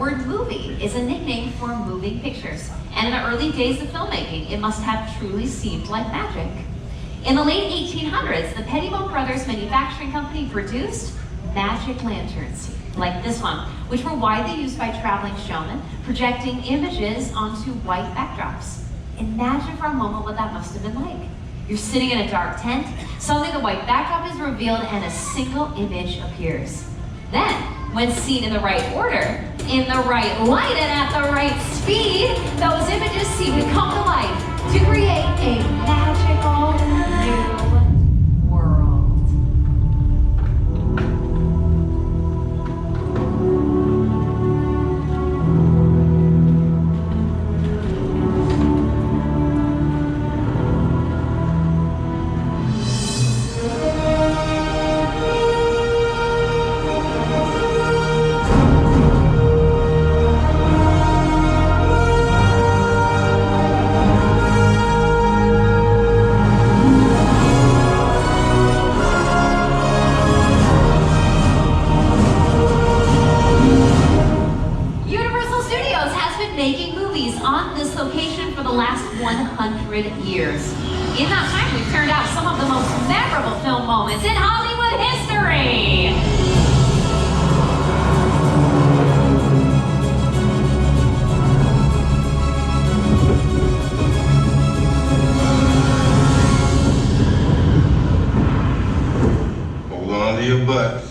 word movie is a nickname for moving pictures. And in the early days of filmmaking, it must have truly seemed like magic. In the late 1800s, the Pettibone Brothers Manufacturing Company produced magic lanterns, like this one, which were widely used by traveling showmen, projecting images onto white backdrops. Imagine for a moment what that must have been like. You're sitting in a dark tent, suddenly the white backdrop is revealed and a single image appears. Then, when seen in the right order, in the right light, and at the right speed, those images seem to come to life to create a magical new world. Making movies on this location for the last 100 years. In that time, we've turned out some of the most memorable film moments in Hollywood history. Hold on to your butts.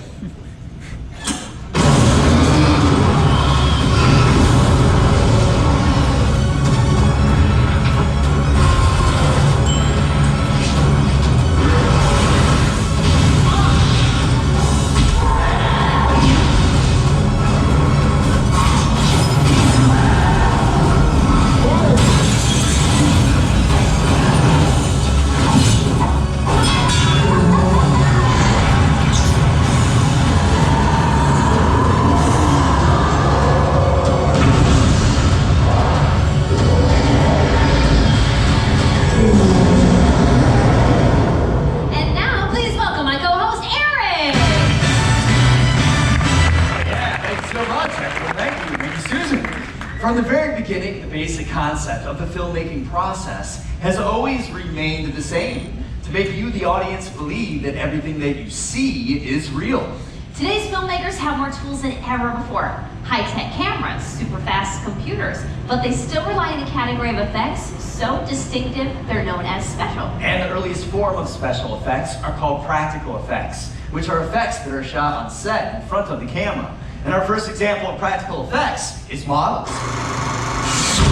From the very beginning, the basic concept of the filmmaking process has always remained the same, to make you, the audience, believe that everything that you see is real. Today's filmmakers have more tools than ever before. High-tech cameras, super fast computers, but they still rely on a category of effects so distinctive they're known as special. And the earliest form of special effects are called practical effects, which are effects that are shot on set in front of the camera. And our first example of practical effects is models.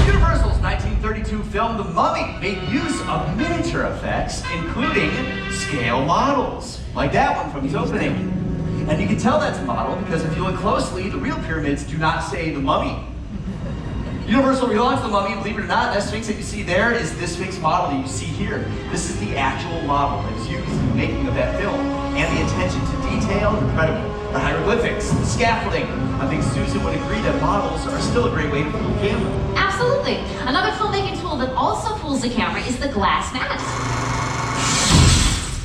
Universal's 1932 film The Mummy made use of miniature effects, including scale models, like that one from its opening. And you can tell that's a model because if you look closely, the real pyramids do not say The Mummy. Universal relaunched The Mummy, and believe it or not, that Sphinx that you see there is this Sphinx model that you see here. This is the actual model that was used in the making of that film, and the attention to detail, incredible. The hieroglyphics, the scaffolding. I think Susan would agree that models are still a great way to fool the camera. Absolutely. Another filmmaking tool that also fools the camera is the glass mat.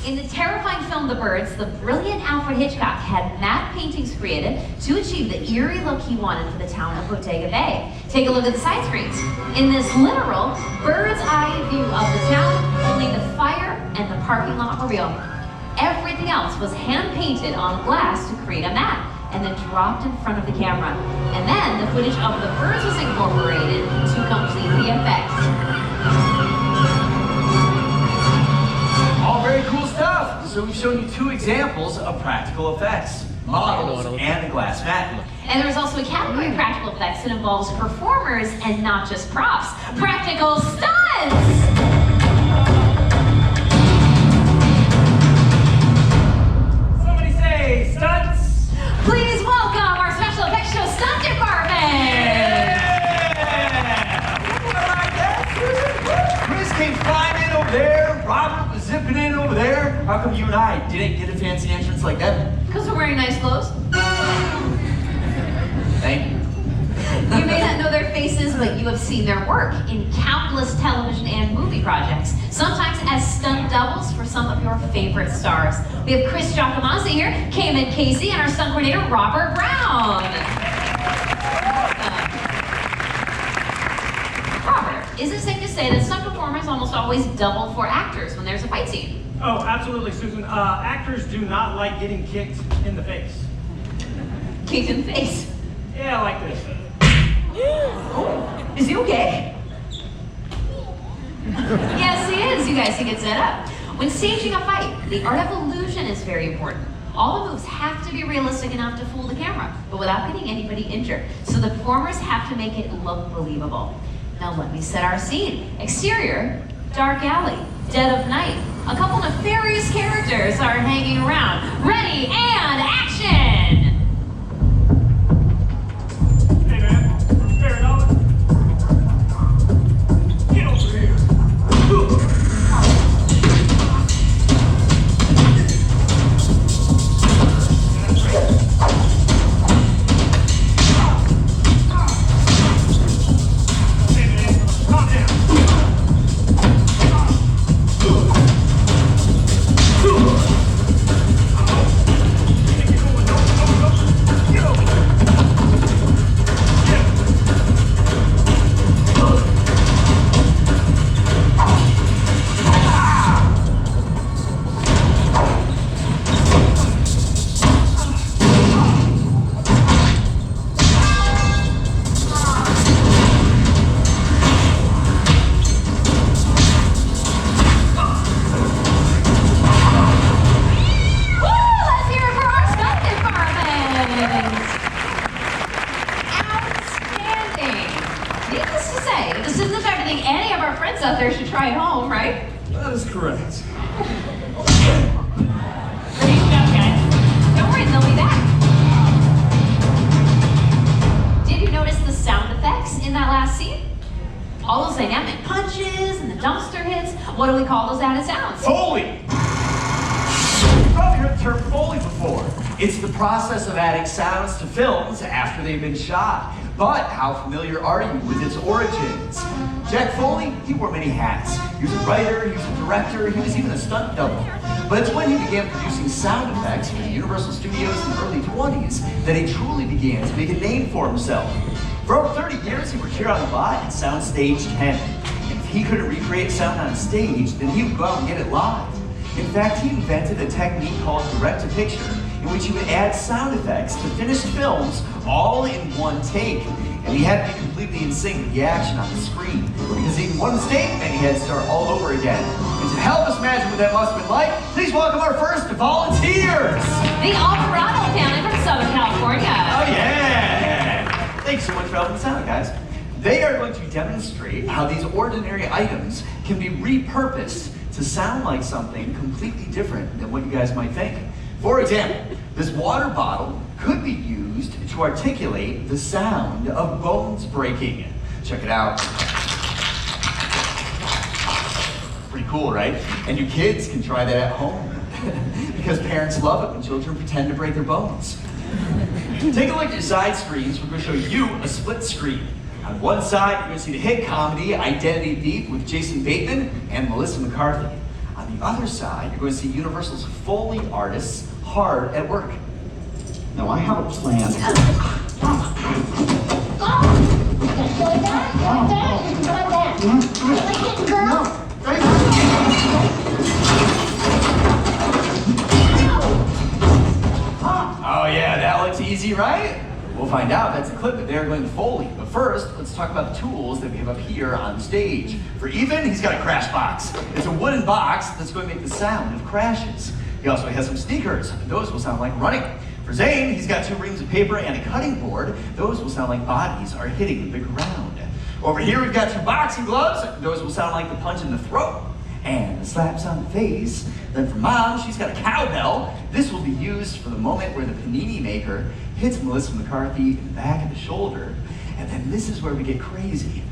In the terrifying film The Birds, the brilliant Alfred Hitchcock had matte paintings created to achieve the eerie look he wanted for the town of Bodega Bay. Take a look at the side screens. In this literal bird's eye view of the town, only the fire and the parking lot were real. Everything else was hand-painted on glass to create a mat, and then dropped in front of the camera. And then the footage of the birds was incorporated to complete the effect. All very cool stuff. So we've shown you two examples of practical effects, models and a glass mat. And there's also a category of practical effects that involves performers and not just props. Practical stunts! Stunts! Please welcome our special effects show stunt department! Yeah! Chris came flying in over there, Robert was zipping in over there. How come you and I didn't get a fancy entrance like that? Because we're wearing nice clothes. Thank you. You may not know their faces, but you have seen their work in countless television and movie projects, sometimes as stunt doubles for some of your favorite stars. We have Chris Giacomazzi here, Cayman Casey, and our stunt coordinator, Robert Brown. is it safe to say that stunt performers almost always double for actors when there's a fight scene? Oh, absolutely, Susan. Actors do not like getting kicked in the face. Kicked in the face. Yeah, like this. Oh, is he okay? Yes, he is. You guys, he gets set up. When staging a fight, the art of illusion is very important. All the moves have to be realistic enough to fool the camera, but without getting anybody injured. So the performers have to make it look believable. Now let me set our scene. Exterior, dark alley, dead of night. A couple nefarious characters are hanging around. Ready and action! Hey man, spare a dollar? Get over here. Hey man, calm down. Let's hear it for our stunt department! Outstanding! Needless to say, this isn't the type of thing any of our friends out there should try at home, right? That is correct. Great job, guys. Don't worry, they'll be back. Did you notice the sound effects in that last scene? All those dynamic punches and the dumpster hits. What do we call those added sounds? Foley! You've probably heard the term Foley before. It's the process of adding sounds to films after they've been shot. But how familiar are you with its origins? Jack Foley, he wore many hats. He was a writer, he was a director, he was even a stunt double. But it's when he began producing sound effects for the Universal Studios in the early 20s that he truly began to make a name for himself. For over 30 years, he worked here on the lot at Soundstage 10. And if he couldn't recreate sound on stage, then he would go out and get it live. In fact, he invented a technique called direct-to-picture, in which he would add sound effects to finished films all in one take. And he had to be completely in sync with the action on the screen, because even one mistake meant he had to start all over again. And to help us imagine what that must have been like, please welcome our first volunteers! The Alvarado family from Southern California. Oh yeah! Thanks so much for helping us out, guys. They are going to demonstrate how these ordinary items can be repurposed to sound like something completely different than what you guys might think. For example, this water bottle could be used to articulate the sound of bones breaking. Check it out. Pretty cool, right? And you kids can try that at home because parents love it when children pretend to break their bones. Take a look at your side screens. We're going to show you a split screen. On one side, you're going to see the hit comedy Identity Thief with Jason Bateman and Melissa McCarthy. On the other side, you're going to see Universal's Foley artists hard at work. Now I have a plan. Oh yeah, that looks easy, right? We'll find out. That's a clip that they're going to Foley. But first, let's talk about the tools that we have up here on stage. For Ethan, he's got a crash box. It's a wooden box that's going to make the sound of crashes. He also has some sneakers. Those will sound like running. For Zane, he's got 2 reams of paper and a cutting board. Those will sound like bodies are hitting the ground. Over here, we've got 2 boxing gloves. Those will sound like the punch in the throat and the slaps on the face. Then for Mom, she's got a cowbell. This will be used for the moment where the panini maker hits Melissa McCarthy in the back of the shoulder. And then this is where we get crazy.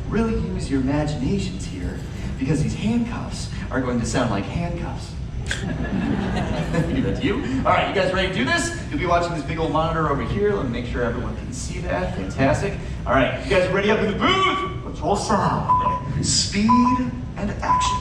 Really use your imaginations here, because these handcuffs are going to sound like handcuffs. Give that to you. All right, you guys ready to do this? You'll be watching this big old monitor over here. Let me make sure everyone can see that. Fantastic. All right, you guys are ready up in the booth? Let's roll sound, speed, and action.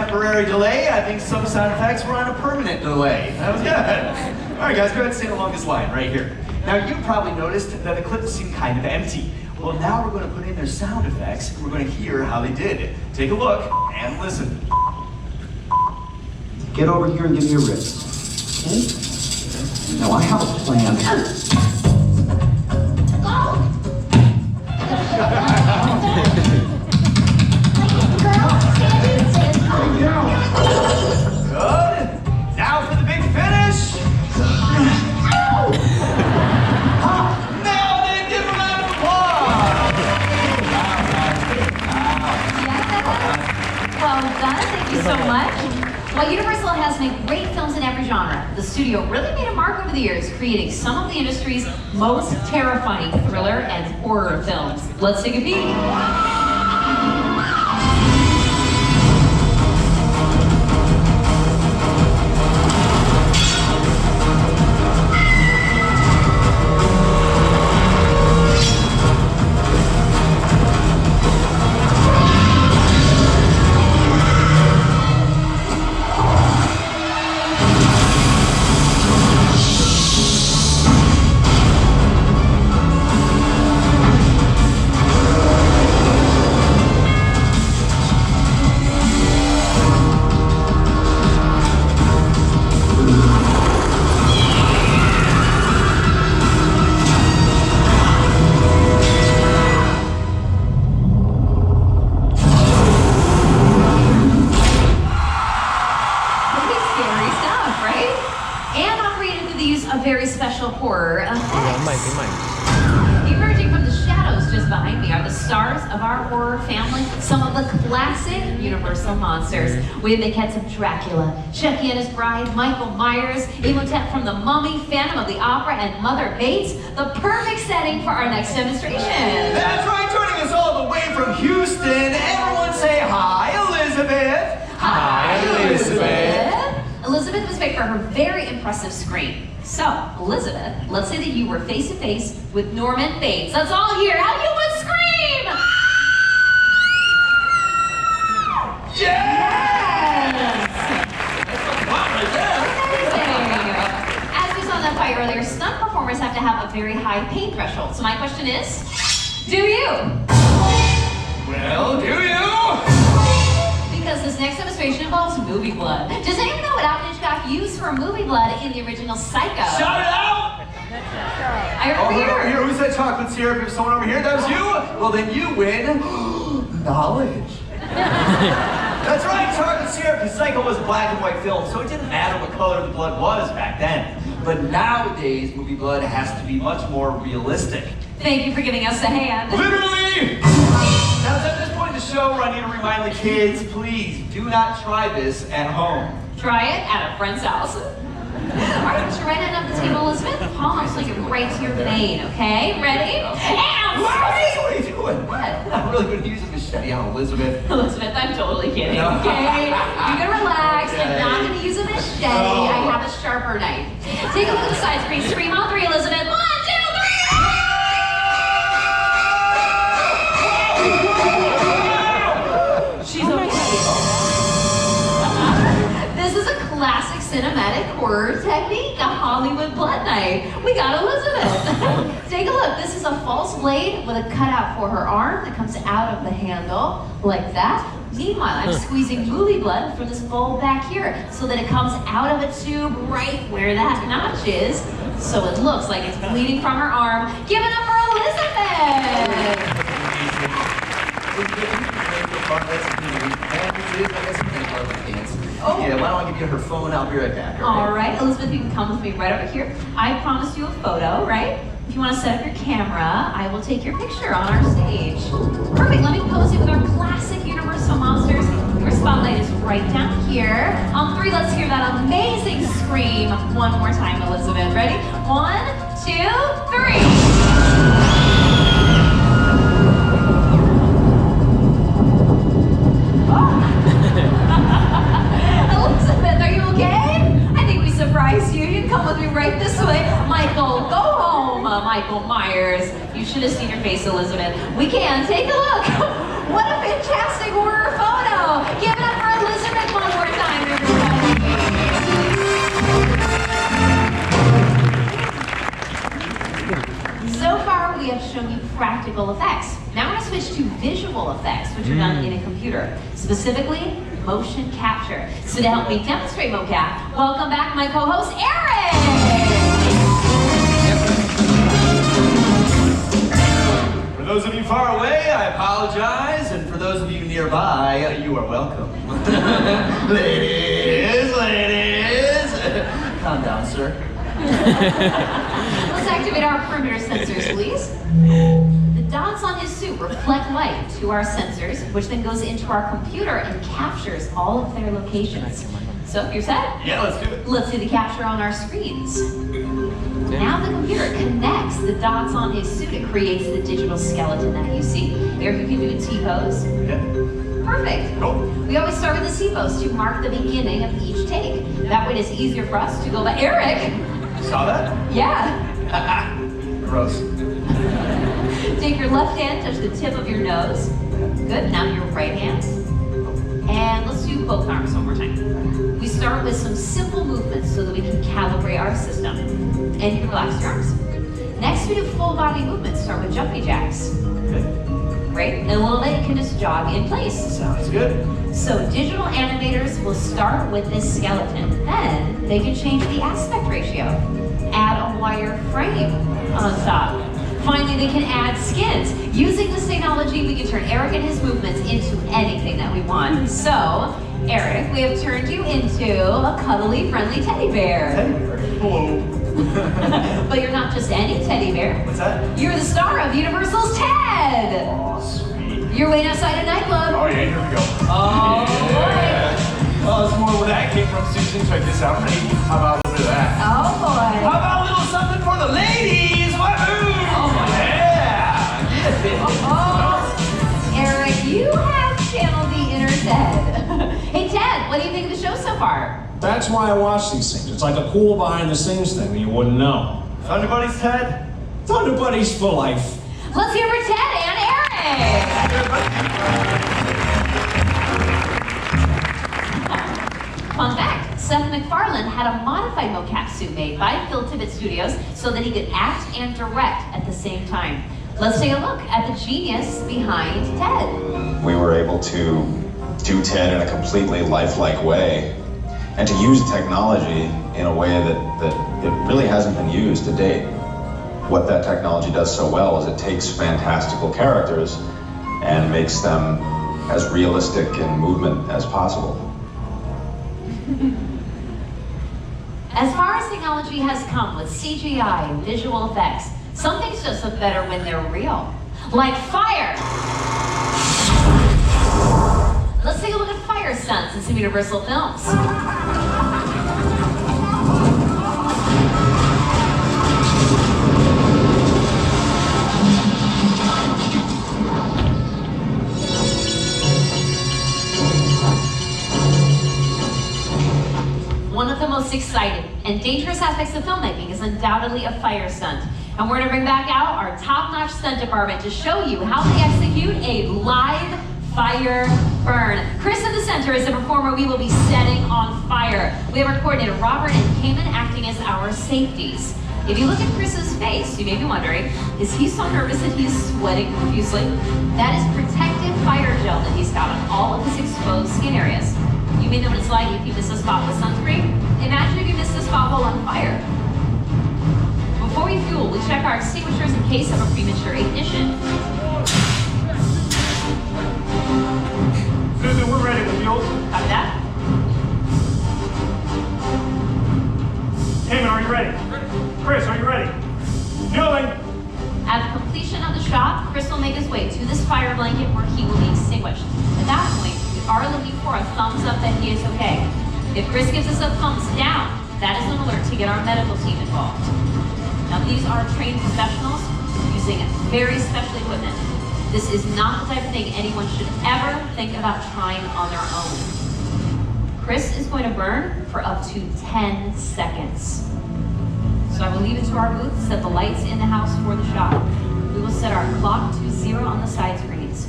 temporary delay. I think some sound effects were on a permanent delay. That was good. All right, guys, go ahead and stand along this line right here. Now, you probably noticed that the clip seemed kind of empty. Well, now we're going to put in their sound effects, and we're going to hear how they did it. Take a look and listen. Get over here and give me a wrist. Okay? Now I have a plan. Good. Now for the big finish. Now then, give a round of applause. Well done, thank you so much. While Universal has made great films in every genre, the studio really made a mark over the years, creating some of the industry's most terrifying thriller and horror films. Let's take a peek. Very special horror effects. Emerging from the shadows just behind me are the stars of our horror family, some of the classic Universal monsters. We have the cats of Dracula, Chucky and his bride, Michael Myers, Imhotep from the Mummy, Phantom of the Opera, and Mother Bates, the perfect setting for our next demonstration. That's right, joining us all the way from Houston, everyone say hi, Elizabeth. Hi, Elizabeth. Elizabeth was picked for her very impressive scream. So, Elizabeth, let's say that you were face to face with Norman Bates. Let's all hear how you would scream! Yes! Amazing! As we saw in that fight earlier, stunt performers have to have a very high pain threshold. So my question is, do you? Well, do you? Because this next demonstration involves movie blood. Does anyone know what Alfred Hitchcock used for movie blood in the original Psycho? Shout it out! I over here. Who said chocolate syrup? If someone over here, that was you? Well, then you win knowledge. That's right, chocolate syrup. The Psycho was a black and white film, so it didn't matter what color the blood was back then. But nowadays, movie blood has to be much more realistic. Thank you for giving us a hand. Literally! Now, at this point in the show, I need to remind the kids, please do not try this at home. Try it at a friend's house. All right, put your right hand up the table, Elizabeth. Palm up so you can right to your vein, okay? Ready? And What are you doing? What? I'm really good at using machete on Elizabeth. Elizabeth, I'm totally kidding, No. okay? You can relax. Okay. I'm not going to use a machete. No. I have a sharper knife. Take a look at the side screen. Scream on three, Elizabeth. 1, 2, 3. She's okay. This is a classic cinematic horror technique, a Hollywood blood knife. We got Elizabeth. Take a look. This is a false blade with a cutout for her arm that comes out of the handle like that. Meanwhile, I'm squeezing movie blood from this bowl back here so that it comes out of a tube right where that notch is. So it looks like it's bleeding from her arm. Give it up for Elizabeth! Oh. Yeah, why don't I give you her phone? I'll be right back. All right, Elizabeth, you can come with me right over here. I promised you a photo, right? If you want to set up your camera, I will take your picture on our stage. Perfect, let me pose you with our classic Universal monsters. Your spotlight is right down here. On 3, let's hear that amazing scream one more time, Elizabeth. Ready? 1, 2, 3. Elizabeth, are you okay? I think we surprised you. You can come with me right this way. Michael, go home. Michael Myers. You should have seen your face, Elizabeth. We can. Take a look. What a fantastic horror photo. Give it up for Elizabeth practical effects. Now we're going to switch to visual effects, which are done in a computer, specifically motion capture. So to help me demonstrate mocap, welcome back my co-host, Eric! For those of you far away, I apologize, and for those of you nearby, you are welcome. Ladies, calm down, sir. Let's activate our perimeter sensors, please. The dots on his suit reflect light to our sensors, which then goes into our computer and captures all of their locations. So, you're set? Yeah, let's do it. Let's see the capture on our screens. Now the computer connects the dots on his suit. It creates the digital skeleton that you see. Eric, you can do a T-pose. Yeah. Perfect. Go. We always start with the C-pose to mark the beginning of each take. That way it's easier for us to go by Eric. Saw that? Yeah. Gross. Take your left hand, touch the tip of your nose. Good, now your right hand. And let's do both arms one more time. We start with some simple movements so that we can calibrate our system. And you can relax your arms. Next, we do full body movements. Start with jumping jacks. Good. Great, and a little bit you can just jog in place. Sounds good. So digital animators will start with this skeleton. Then they can change the aspect ratio. Add a wire frame on top. Finally, they can add skins. Using this technology, we can turn Eric and his movements into anything that we want. So, Eric, we have turned you into a cuddly, friendly teddy bear. Teddy bear. Hello. But you're not just any teddy bear. What's that? You're the star of Universal's Ted. Oh, sweet. You're waiting outside a nightclub. Oh, yeah, here we go. Oh, Oh, it's more where that came from, Susan. Check this out. Ready? How about a little bit of that? Oh boy. How about a little something for the ladies? Wahoo! Oh, yeah! Oh, Eric, you have channeled the inner Ted. Hey Ted, what do you think of the show so far? That's why I watch these things. It's like a cool behind the scenes thing that you wouldn't know. Thunder Buddies, Ted? Thunder Buddies for life. Let's hear for Ted and Eric. Fun fact, Seth MacFarlane had a modified mocap suit made by Phil Tippett Studios so that he could act and direct at the same time. Let's take a look at the genius behind Ted. We were able to do Ted in a completely lifelike way and to use technology in a way that it really hasn't been used to date. What that technology does so well is it takes fantastical characters and makes them as realistic in movement as possible. As far as technology has come with CGI and visual effects, some things just look better when they're real. Like fire! Let's take a look at fire stunts in some Universal films. One of the most exciting and dangerous aspects of filmmaking is undoubtedly a fire stunt. And we're going to bring back out our top-notch stunt department to show you how they execute a live fire burn. Chris in the center is the performer we will be setting on fire. We have our coordinator Robert and Cayman acting as our safeties. If you look at Chris's face, you may be wondering, is he so nervous that he's sweating profusely? That is protective fire gel that he's got on all of his exposed skin areas. You may know what it's like if you miss a spot with sunscreen. Imagine if you missed a spot while on fire. Before we fuel, we check our extinguishers in case of a premature ignition. Susan, we're ready to fuel. Copy that? Cayman, are you ready? Chris, are you ready? Fueling. At the completion of the shot, Chris will make his way to this fire blanket where he will be extinguished. At that point, we are looking for a thumbs up that he is okay. If Chris gives us a thumbs down, that is an alert to get our medical team involved. Now these are trained professionals using very special equipment. This is not the type of thing anyone should ever think about trying on their own. Chris is going to burn for up to 10 seconds. So I will leave it to our booth to set the lights in the house for the shot. We will set our clock to 0 on the side screens.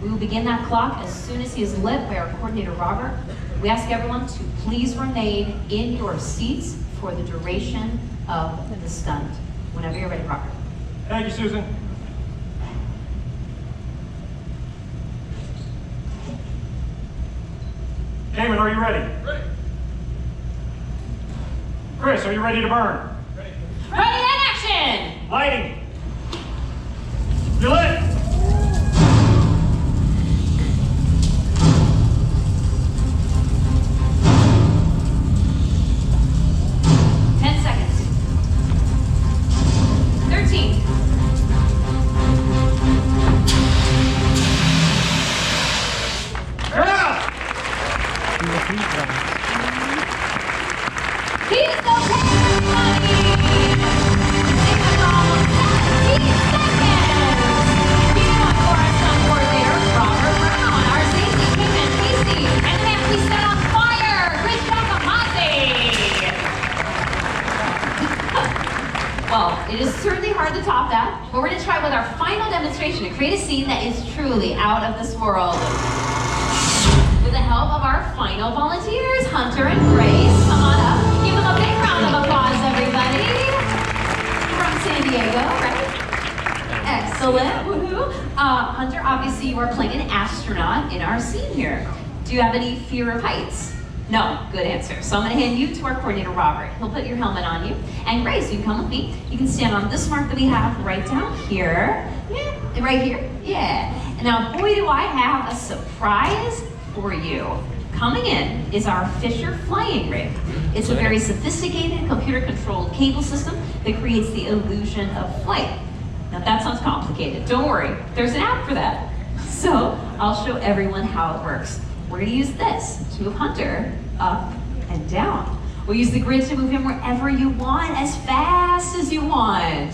We will begin that clock as soon as he is lit by our coordinator Robert. We ask everyone to please remain in your seats for the duration of the stunt. Whenever you're ready, Robert. Thank you, Susan. Damon, are you ready? Ready. Chris, are you ready to burn? Ready and action! Lighting. You're lit. It is certainly hard to top that, but we're going to try with our final demonstration to create a scene that is truly out of this world. With the help of our final volunteers, Hunter and Grace, come on up. Give them a big round of applause, everybody. From San Diego, right? Excellent, woohoo. Hunter, obviously you are playing an astronaut in our scene here. Do you have any fear of heights? No, good answer. So I'm going to hand you to our coordinator, Robert. He'll put your helmet on you. And Grace, you can come with me. You can stand on this mark that we have right down here. Yeah, right here. Yeah. And now, boy, do I have a surprise for you. Coming in is our Fisher flying rig. It's a very sophisticated computer-controlled cable system that creates the illusion of flight. Now, that sounds complicated. Don't worry. There's an app for that. So I'll show everyone how it works. We're going to use this to move Hunter up and down. We'll use the grid to move him wherever you want, as fast as you want.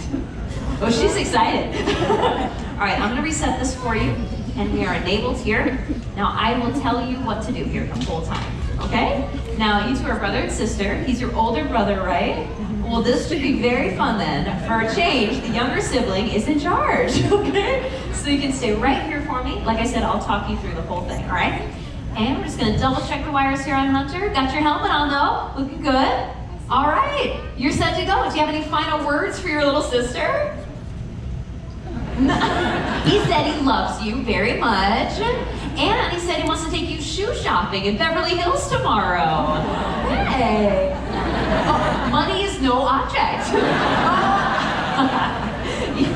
Oh, she's excited. All right, I'm going to reset this for you, and we are enabled here. Now, I will tell you what to do here the whole time, okay? Now, you two are brother and sister. He's your older brother, right? Well, this should be very fun then. For a change, the younger sibling is in charge, okay? So you can stay right here for me. Like I said, I'll talk you through the whole thing, all right? And we're just gonna double check the wires here on Hunter. Got your helmet on though, looking good. All right, you're set to go. Do you have any final words for your little sister? He said he loves you very much. And he said he wants to take you shoe shopping in Beverly Hills tomorrow. Hey. Oh, money is no object.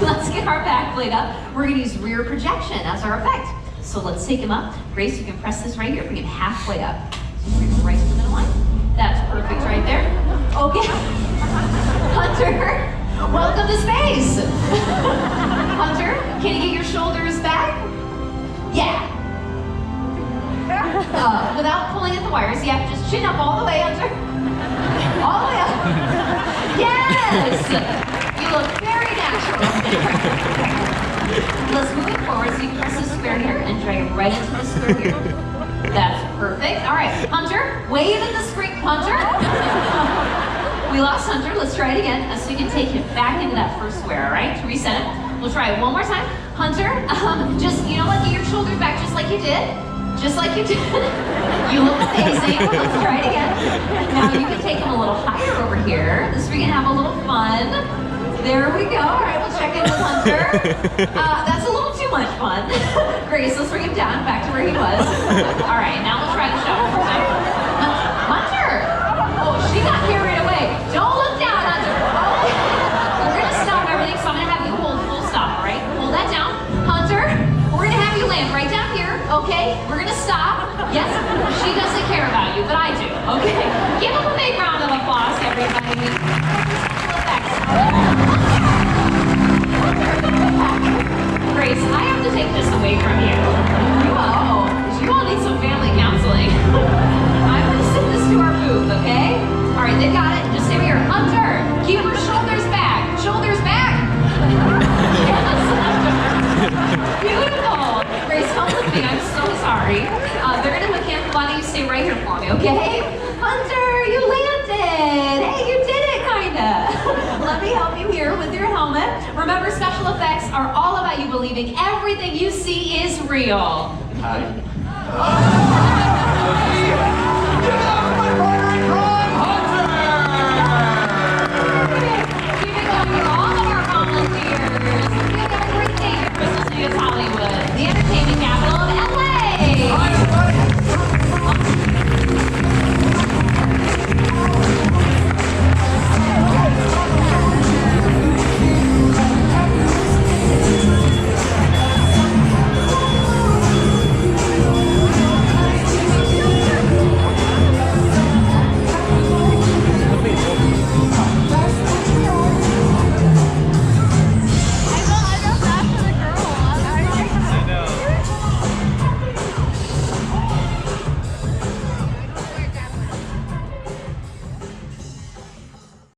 Let's get our back plate up. We're gonna use rear projection as our effect. So let's take him up. Grace, you can press this right here, bring him halfway up. So bring him right to the middle line. That's perfect right there. Okay. Hunter, welcome to space. Hunter, can you get your shoulders back? Yeah. Without pulling at the wires, yeah, just chin up all the way, Hunter. All the way up. Yes! You look very natural. Let's move it forward so you can press the square here and drag it right into the square here. That's perfect. All right, Hunter, wave at the screen. Hunter? We lost Hunter. Let's try it again so you can take him back into that first square, all right? To reset it. We'll try it one more time. Hunter, just, you know what, get your shoulders back just like you did. Just like you did. You look amazing. Let's try it again. Now you can take him a little higher over here. This we can have a little fun. There we go. All right, we'll check in with Hunter. That's a little too much fun. Grace, let's bring him down back to where he was. All right, now we'll try the show. Hunter! Oh, she got carried away. Don't look down, Hunter. Okay. We're going to stop everything, so I'm going to have you hold full stop, all right? Hold that down. Hunter, we're going to have you land right down here, okay? We're going to stop. Yes, she doesn't care about you, but I do, okay? Give him a big round of applause, everybody. Grace, I have to take this away from you. You all need some family counseling. I'm going to send this to our booth, okay? All right, they got it. Just stay here. Hunter, keep her shoulders back. Shoulders back. Yes. Beautiful. Grace, come with me. I'm so sorry. They're going to hook him. Why don't you stay right here for me, okay? Hunter, you landed. Hey, you did it, kinda. Let me help you here with your helmet. Remember, special effects are all about you believing everything you see is real. Hi.